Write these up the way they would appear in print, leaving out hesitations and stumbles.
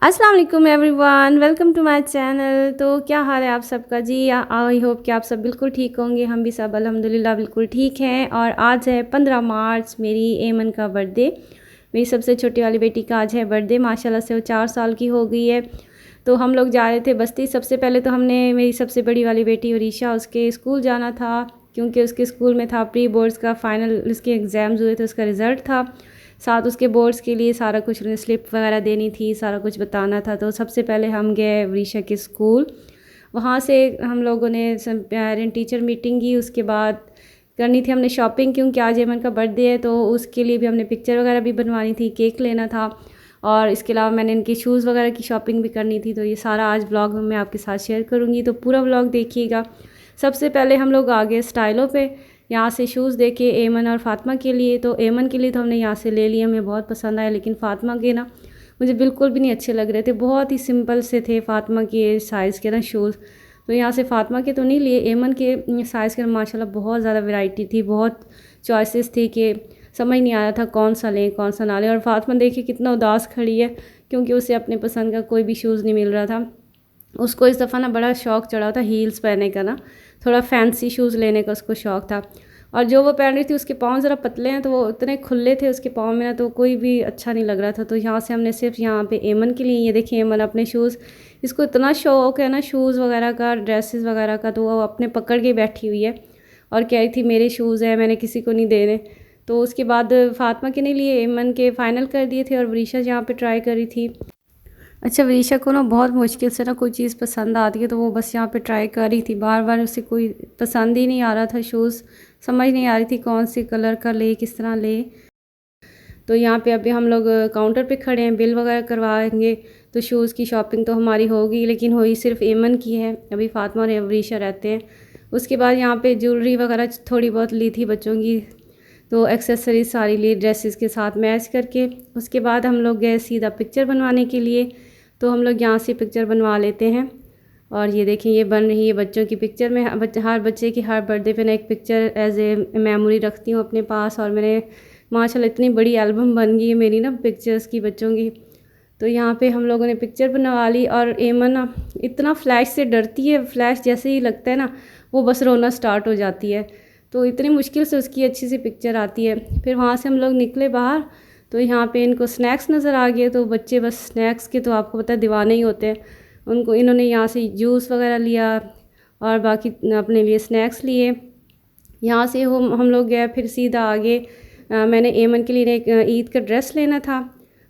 अस्सलाम वालेकुम everyone, welcome to my channel. तो क्या हाल है आप सबका जी? आई होप कि आप सब बिल्कुल ठीक होंगे। हम भी सब अल्हम्दुलिल्लाह बिल्कुल ठीक हैं। और आज है 15 मार्च, मेरी एमन का बर्थडे। मेरी सबसे छोटी वाली बेटी का आज है बर्थडे। माशाल्लाह से वो 4 साल की हो गई है। तो हम लोग जा रहे थे बस्ती। सबसे पहले तो हमने, मेरी सबसे बड़ी वाली बेटी ओरिशा, उसके स्कूल जाना था क्योंकि उसके स्कूल में था प्री बोर्ड्स का फाइनल, उसके एग्ज़ाम्स हुए थे, उसका रिज़ल्ट था। साथ उसके बोर्ड्स के लिए सारा कुछ स्लिप वगैरह देनी थी, सारा कुछ बताना था। तो सबसे पहले हम गए वरीशा के स्कूल। वहाँ से हम लोगों ने पेरेंट टीचर मीटिंग की। उसके बाद करनी थी हमने शॉपिंग, क्योंकि आज एमन का बर्थडे है। तो उसके लिए भी हमने पिक्चर वगैरह भी बनवानी थी, केक लेना था, और इसके अलावा मैंने इनके शूज़ वगैरह की शॉपिंग भी करनी थी। तो ये सारा आज व्लॉग मैं आपके साथ शेयर करूँगी, तो पूरा व्लॉग देखिएगा। सबसे पहले हम लोग आ गए स्टाइलों पे। यहाँ से शूज़ देखे एमन और फ़ातिमा के लिए। तो एमन के लिए तो हमने यहाँ से ले लिए, हमें बहुत पसंद आया। लेकिन फ़ातिमा के ना मुझे बिल्कुल भी नहीं अच्छे लग रहे थे, बहुत ही सिंपल से थे फ़ातिमा के साइज़ के ना शूज़। तो यहाँ से फ़ातिमा के तो नहीं लिए, एमन के साइज़ के माशाल्लाह बहुत ज़्यादा वैरायटी थी, बहुत चॉइसेस थी कि समझ नहीं आ रहा था कौन सा लें कौन सा ना लें। और फ़ातिमा देखिए कितना उदास खड़ी है, क्योंकि उसे अपने पसंद का कोई भी शूज़ नहीं मिल रहा था। उसको इस दफ़ा ना बड़ा शौक़ चढ़ा था हील्स पहनने का, ना थोड़ा फैंसी शूज़ लेने का उसको शौक़ था। और जो वो पहन रही थी उसके पाँव ज़रा पतले हैं, तो वो इतने खुले थे उसके पाँव में ना, तो कोई भी अच्छा नहीं लग रहा था। तो यहाँ से हमने सिर्फ यहाँ पे एमन के लिए, ये देखिए एमन अपने शूज़, इसको इतना शौक़ है ना शूज़ वगैरह का, ड्रेसेस वगैरह का, तो वो अपने पकड़ के बैठी हुई है और कह रही थी मेरे शूज़ हैं, मैंने किसी को नहीं देने। तो उसके बाद फ़ातिमा के नहीं लिए, एमन के फ़ाइनल कर दिए थे। और वरीशा यहाँ पे ट्राई कर रही थी। अच्छा, वरीशा को ना बहुत मुश्किल से ना कोई चीज़ पसंद आती है, तो वो बस यहाँ पे ट्राई कर रही थी, बार बार उसे कोई पसंद ही नहीं आ रहा था शूज़। समझ नहीं आ रही थी कौन सी कलर का ले, किस तरह ले। तो यहाँ पे अभी हम लोग काउंटर पे खड़े हैं, बिल वगैरह करवाएंगे। तो शूज़ की शॉपिंग तो हमारी होगी, लेकिन हुई सिर्फ एमन की है। अभी फ़ातिमा और वरीशा रहते हैं। उसके बाद यहाँ पे ज्वेलरी वगैरह थोड़ी बहुत ली थी बच्चों की, तो एक्सेसरीज सारी ली ड्रेसेस के साथ मैच करके। उसके बाद हम लोग गए सीधा पिक्चर बनवाने के लिए। तो हम लोग यहाँ से पिक्चर बनवा लेते हैं। और ये देखें, ये बन रही है बच्चों की पिक्चर। में हर बच्चे की हर बर्थडे पे ना एक पिक्चर एज ए मेमोरी रखती हूँ अपने पास। और मैंने माशाल्लाह इतनी बड़ी एल्बम बन गई है मेरी ना पिक्चर्स की बच्चों की। तो यहाँ पे हम लोगों ने पिक्चर बनवा ली। और एमन ना इतना फ्लैश से डरती है, फ्लैश जैसे ही लगता है ना वो बस रोना स्टार्ट हो जाती है। तो इतनी मुश्किल से उसकी अच्छी सी पिक्चर आती है। फिर वहाँ से हम लोग निकले बाहर, तो यहाँ पे इनको स्नैक्स नज़र आ गए। तो बच्चे बस स्नैक्स के तो आपको पता है दीवाने ही होते हैं। उनको इन्होंने यहाँ से जूस वगैरह लिया और बाकी अपने लिए स्नैक्स लिए। यहाँ से हम लोग गए फिर सीधा आगे। मैंने एमन के लिए एक ईद का ड्रेस लेना था,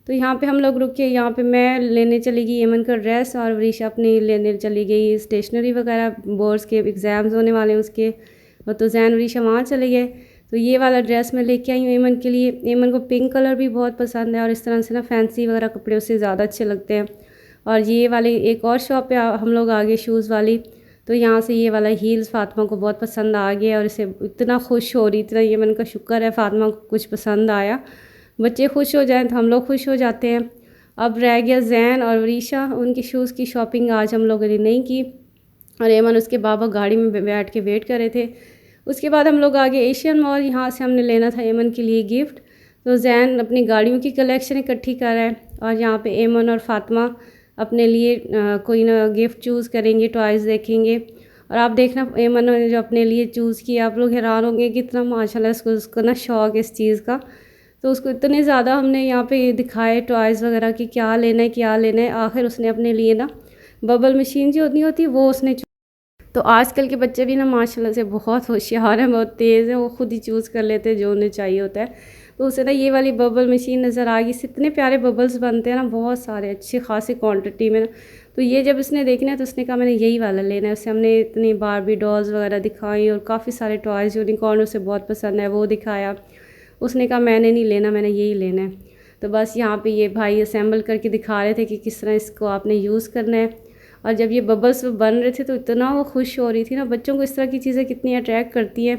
तो यहाँ पे हम लोग रुके। यहाँ पे मैं लेने चली गई एमन का ड्रेस, और वरीशा अपनी लेने चली गई स्टेशनरी वगैरह, बोर्ड्स के एग्ज़ाम्स होने वाले उसके। तो जैन वरीशा वहाँ चले गए। तो ये वाला ड्रेस मैं लेके आई हूँ एमन के लिए। एमन को पिंक कलर भी बहुत पसंद है, और इस तरह से ना फैंसी वगैरह कपड़े उससे ज़्यादा अच्छे लगते हैं। और ये वाले एक और शॉप पे हम लोग आ गए शूज़ वाली। तो यहाँ से ये वाला हील्स फ़ातिमा को बहुत पसंद आ गया, और इसे इतना खुश हो रही, इतना ये मन का शुक्र है फ़ातिमा को कुछ पसंद आया। बच्चे खुश हो जाएं तो हम लोग खुश हो जाते हैं। अब रह गया जैन और वरीशा, उनके शूज़ की शॉपिंग आज हम लोगों ने नहीं की। और एमन उसके बाबा गाड़ी में बैठ के वेट कर रहे थे। उसके बाद हम लोग आगे एशियन मॉल, यहाँ से हमने लेना था एमन के लिए गिफ्ट। तो जैन अपनी गाड़ियों की कलेक्शन इकट्ठी कर रहा है, और यहाँ पे एमन और फ़ातिमा अपने लिए कोई ना गिफ्ट चूज़ करेंगे, टॉयज़ देखेंगे। और आप देखना एमन ने जो अपने लिए चूज़ किया, आप लोग हैरान होंगे कितना माशाल्लाह उसको ना शौक़ है इस चीज़ का। तो उसको इतने ज़्यादा हमने यहाँ पे दिखाए टॉयज़ वगैरह कि क्या लेना है क्या लेना है। आखिर उसने अपने लिए ना बबल मशीन जो नहीं होती वो उसने। तो आजकल के बच्चे भी ना माशाल्लाह से बहुत होशियार हैं, बहुत तेज़ हैं, वो खुद ही चूज़ कर लेते हैं जो उन्हें चाहिए होता है। तो उसे ना ये वाली बबल मशीन नज़र आ गई। इतने प्यारे बबल्स बनते हैं ना, बहुत सारे अच्छी खासी क्वांटिटी में। तो ये जब इसने देखना है तो उसने कहा मैंने यही वाला लेना है। उससे हमने इतनी बारबी डॉल्स वगैरह दिखाई, और काफ़ी सारे टॉयज़ यूनिकॉर्न उसे बहुत पसंद है वो दिखाया। उसने कहा मैंने नहीं लेना, मैंने यही लेना है। तो बस यहाँ पे ये भाई असेंबल करके दिखा रहे थे कि किस तरह इसको आपने यूज़ करना है। और जब ये बबल्स बन रहे थे तो इतना वो खुश हो रही थी ना, बच्चों को इस तरह की चीज़ें कितनी अट्रैक्ट करती हैं।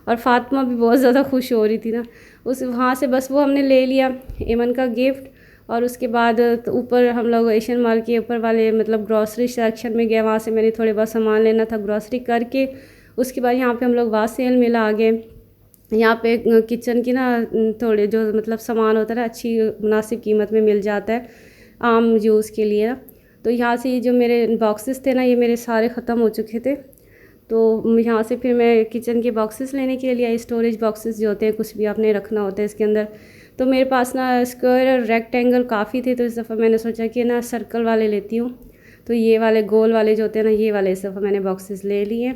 और फ़ातिमा भी बहुत ज़्यादा खुश हो रही थी ना उस वहाँ से। बस वो हमने ले लिया एमन का गिफ्ट। और उसके बाद तो ऊपर हम लोग एशियन मॉल के ऊपर वाले मतलब ग्रॉसरी सेक्शन में गए, वहाँ से मैंने थोड़े बहुत सामान लेना था ग्रॉसरी करके। उसके बाद यहाँ पे हम लोग वाज सेल में आ गए। यहाँ पे किचन की ना थोड़े जो मतलब सामान होता है ना अच्छी मुनासिब कीमत में मिल जाता है। आम यूज़ के लिए ना। तो यहाँ से ये जो मेरे बॉक्सेस थे ना, ये मेरे सारे ख़त्म हो चुके थे। तो यहाँ से फिर मैं किचन के बॉक्सेस लेने के लिए, स्टोरेज बॉक्सेस जो होते हैं, कुछ भी आपने रखना होता है इसके अंदर। तो मेरे पास ना स्क्वायर और रेक्टेंगल काफ़ी थे, तो इस दफ़ा मैंने सोचा कि ना सर्कल वाले लेती हूँ। तो ये वाले गोल वाले जो होते हैं ना, ये वाले इस दफ़ा मैंने बॉक्सेस ले लिए।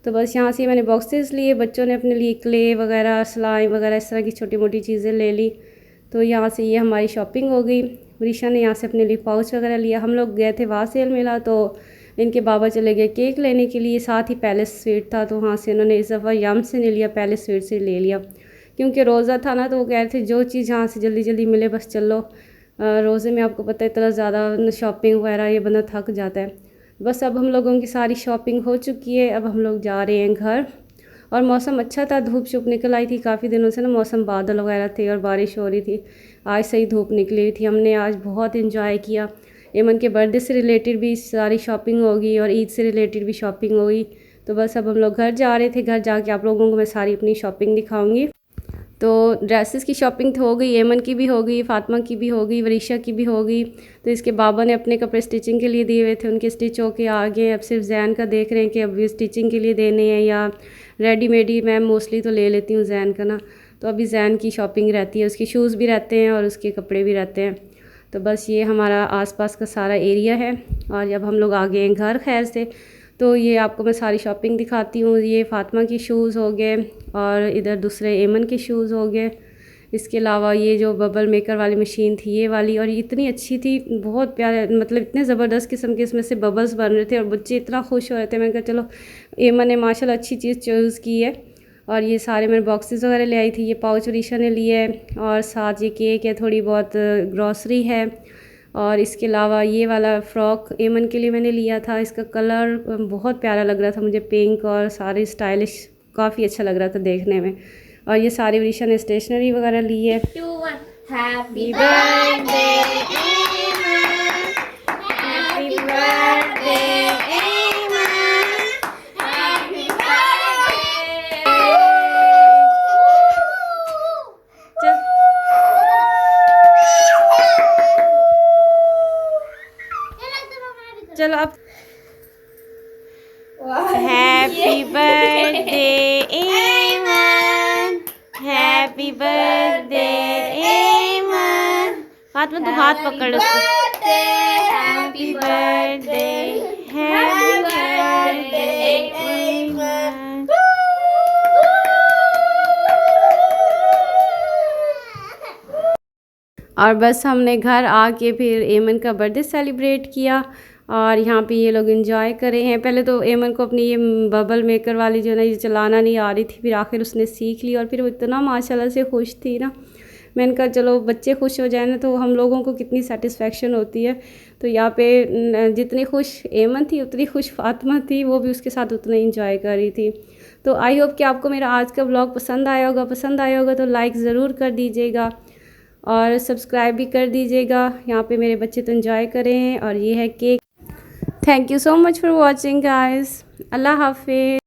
तो बस यहाँ से मैंने बॉक्सेस लिए, बच्चों ने अपने लिए क्ले वगैरह, स्लाइम वगैरह, इस तरह की छोटी मोटी चीज़ें ले ली। तो यहाँ से ये हमारी शॉपिंग हो गई। वरीशा ने यहाँ से अपने लिए पाउच वगैरह लिया। हम लोग गए थे वासेल मेला, तो इनके बाबा चले गए केक लेने के लिए, साथ ही पैलेस स्वीट था, तो वहाँ से उन्होंने इस दफ़ा यम से नहीं लिया, पैलेस स्वीट से ले लिया। क्योंकि रोज़ा था ना, तो वो कह रहे थे जो चीज़ यहाँ से जल्दी जल्दी मिले बस चलो। रोज़े में आपको पता है इतना ज़्यादा शॉपिंग वगैरह, ये बंदा थक जाता है। बस अब हम लोगों की सारी शॉपिंग हो चुकी है, अब हम लोग जा रहे हैं घर। और मौसम अच्छा था, धूप शुप निकल आई थी। काफ़ी दिनों से ना मौसम बादल वगैरह थे और बारिश हो रही थी। आज सही धूप निकली हुई थी। हमने आज बहुत इंजॉय किया। एमन के बर्थडे से रिलेटेड भी सारी शॉपिंग होगी और ईद से रिलेटेड भी शॉपिंग होगी। तो बस अब हम लोग घर जा रहे थे। घर जाके आप लोगों को मैं सारी अपनी शॉपिंग दिखाऊंगी। तो ड्रेसेस की शॉपिंग तो हो गई, एमन की भी हो गई, फ़ातिमा की भी हो गई, वरीशा की भी हो गई। तो इसके बाबा ने अपने कपड़े स्टिचिंग के लिए दिए हुए थे, उनके स्टिच होके आ गए। अब सिर्फ जैन का देख रहे हैं कि अब ये स्टिचिंग के लिए देने हैं या रेडीमेड ही। मैं मोस्टली तो ले लेती हूँ जैन का ना, तो अभी जैन की शॉपिंग रहती है, उसके शूज़ भी रहते हैं और उसके कपड़े भी रहते हैं। तो बस ये हमारा आसपास का सारा एरिया है। और जब हम लोग आ गए हैं घर खैर से, तो ये आपको मैं सारी शॉपिंग दिखाती हूँ। ये फ़ातिमा की शूज़ हो गए और इधर दूसरे एमन के शूज़ हो गए। इसके अलावा ये जो बबल मेकर वाली मशीन थी ये वाली, और ये इतनी अच्छी थी, बहुत प्यारे, मतलब इतने ज़बरदस्त किस्म के इसमें से बबल्स बन रहे थे और बच्चे इतना खुश हो रहे थे। मैंने कहा चलो एमन ने माशाल्लाह अच्छी चीज़ चूज़ की है। और ये सारे मैंने बॉक्सेस वगैरह ले आई थी। ये पाउच वरीशा ने लिए है और साथ ये केक है, थोड़ी बहुत ग्रॉसरी है। और इसके अलावा ये वाला फ़्रॉक एमन के लिए मैंने लिया था। इसका कलर बहुत प्यारा लग रहा था मुझे, पिंक, और सारे स्टाइलिश, काफ़ी अच्छा लग रहा था देखने में। और ये सारी वरीशा ने स्टेशनरी वगैरह ली है। हैप्पी बर्थडे हैप्पी बर्थडे चलो अब हैप्पी बर्थडे एमन, हैप्पी बर्थडे एमन। फातिमा तू हाथ पकड़ उसको। हैप्पी बर्थडे हैप्पी बर्थडे एमन। और बस हमने घर आके फिर एमन का बर्थडे सेलिब्रेट किया और यहाँ पे ये लोग एंजॉय कर रहे हैं। पहले तो एमन को अपनी ये बबल मेकर वाली जो है ना, ये चलाना नहीं आ रही थी, फिर आखिर उसने सीख ली और फिर वो इतना माशाल्लाह से खुश थी ना। मैंने कहा चलो बच्चे खुश हो जाए ना तो हम लोगों को कितनी सेटिस्फेक्शन होती है। तो यहाँ पे जितनी खुश एमन थी उतनी खुश फातिमा थी, वो भी उसके साथ उतना इंजॉय कर रही थी। तो आई होप कि आपको मेरा आज का व्लॉग पसंद आया होगा। पसंद आया होगा तो लाइक ज़रूर कर दीजिएगा और सब्सक्राइब भी कर दीजिएगा। यहाँ पे मेरे बच्चे तो एंजॉय कर रहे हैं और ये है cake. Thank you so much for watching guys. अल्लाह हाफिज़।